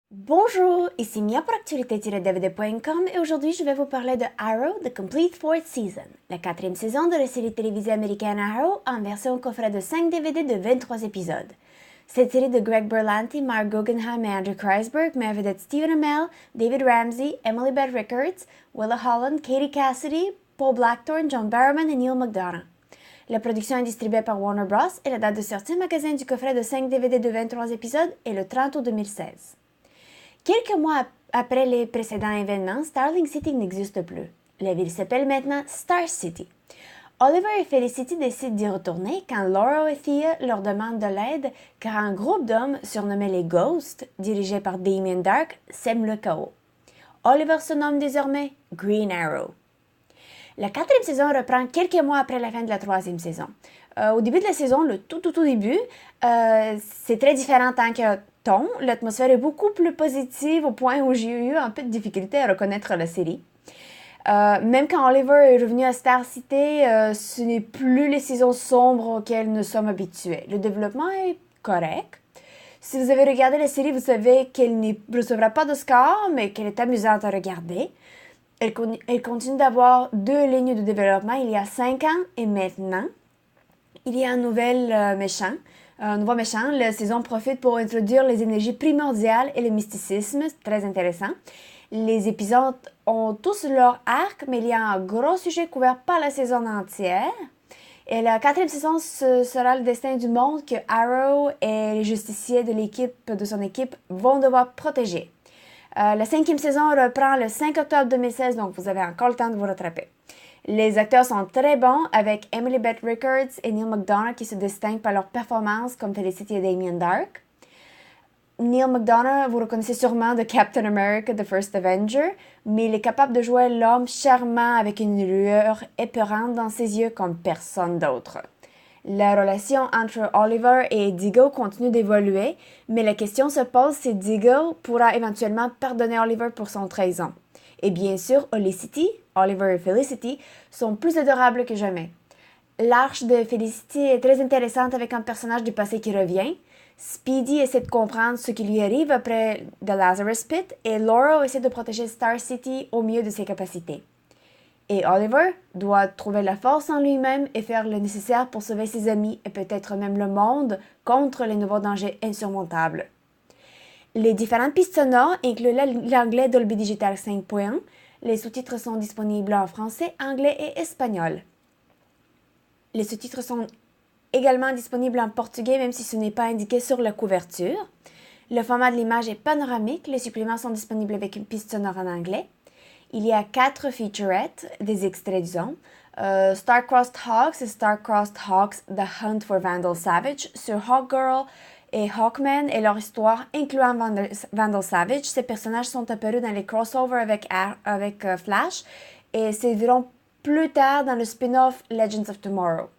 Bonjour, ici Mia pour actualité-dvd.com et aujourd'hui je vais vous parler de Arrow, The Complete Fourth Season, la quatrième saison de la série télévisée américaine Arrow en version coffret de 5 DVD de 23 épisodes. Cette série de Greg Berlanti, Mark Guggenheim et Andrew Kreisberg met à vedette Stephen Amell, David Ramsey, Emily Beth Rickards, Willa Holland, Katie Cassidy, Paul Blackthorne, John Barrowman et Neil McDonough. La production est distribuée par Warner Bros. Et la date de sortie au magasin du coffret de 5 DVD de 23 épisodes est le 30 août 2016. Quelques mois après les précédents événements, Starling City n'existe plus. La ville s'appelle maintenant Star City. Oliver et Felicity décident d'y retourner quand Laurel et Thea leur demandent de l'aide car un groupe d'hommes surnommé les Ghosts, dirigé par Damien Darhk, sème le chaos. Oliver se nomme désormais Green Arrow. La quatrième saison reprend quelques mois après la fin de la troisième saison. Au début de la saison, le tout début, c'est très différent en tant que ton. L'atmosphère est beaucoup plus positive au point où j'ai eu un peu de difficulté à reconnaître la série. Même quand Oliver est revenu à Star City, ce n'est plus les saisons sombres auxquelles nous sommes habitués. Le développement est correct. Si vous avez regardé la série, vous savez qu'elle ne recevra pas de score, mais qu'elle est amusante à regarder. Elle continue d'avoir deux lignes de développement il y a 5 ans et maintenant. Il y a un nouveau méchant. La saison profite pour introduire les énergies primordiales et le mysticisme, très intéressant. Les épisodes ont tous leur arc, mais il y a un gros sujet couvert par la saison entière. Et la quatrième saison sera le destin du monde que Arrow et les justiciers de son équipe vont devoir protéger. La cinquième saison reprend le 5 octobre 2016, donc vous avez encore le temps de vous rattraper. Les acteurs sont très bons avec Emily Beth Rickards et Neil McDonough qui se distinguent par leur performance comme Felicity et Damien Darhk. Neil McDonough, vous reconnaissez sûrement de Captain America, The First Avenger, mais il est capable de jouer l'homme charmant avec une lueur épeurante dans ses yeux comme personne d'autre. La relation entre Oliver et Diggle continue d'évoluer, mais la question se pose si Diggle pourra éventuellement pardonner Oliver pour son trahison. Et bien sûr, Oliver et Felicity sont plus adorables que jamais. L'arche de Felicity est très intéressante avec un personnage du passé qui revient. Speedy essaie de comprendre ce qui lui arrive après The Lazarus Pit et Laurel essaie de protéger Star City au mieux de ses capacités. Et Oliver doit trouver la force en lui-même et faire le nécessaire pour sauver ses amis et peut-être même le monde contre les nouveaux dangers insurmontables. Les différentes pistes sonores incluent l'anglais Dolby Digital 5.1. Les sous-titres sont disponibles en français, anglais et espagnol. Les sous-titres sont également disponibles en portugais, même si ce n'est pas indiqué sur la couverture. Le format de l'image est panoramique. Les suppléments sont disponibles avec une piste sonore en anglais. Il y a 4 featurettes, des extraits disons. Star-Crossed Hawks et Star-Crossed Hawks The Hunt for Vandal Savage sur Hawkgirl et Hawkman et leur histoire, incluant Vandal Savage. Ces personnages sont apparus dans les crossovers avec Flash et séviront plus tard dans le spin-off Legends of Tomorrow.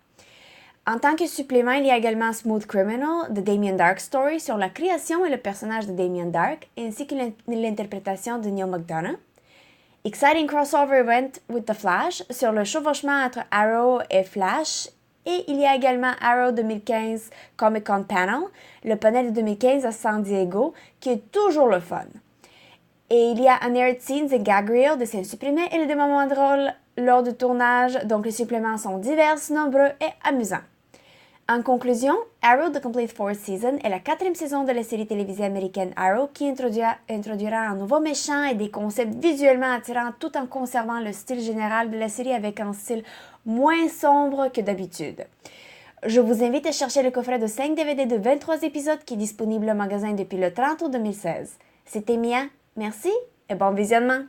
En tant que supplément, il y a également Smooth Criminal, The Damien Darhk Story, sur la création et le personnage de Damien Darhk, ainsi que l'interprétation de Neil McDonough. Exciting Crossover Event with the Flash, sur le chevauchement entre Arrow et Flash. Et il y a également Arrow 2015 Comic Con Panel, le panel de 2015 à San Diego, qui est toujours le fun. Et il y a Unaired Scenes et Gag Reel de scènes supprimées et des moments drôles lors du tournage, donc les suppléments sont divers, nombreux et amusants. En conclusion, Arrow The Complete Fourth Season est la quatrième saison de la série télévisée américaine Arrow qui introduira un nouveau méchant et des concepts visuellement attirants tout en conservant le style général de la série avec un style moins sombre que d'habitude. Je vous invite à chercher le coffret de 5 DVD de 23 épisodes qui est disponible au magasin depuis le 30 août 2016. C'était Mia, merci et bon visionnement!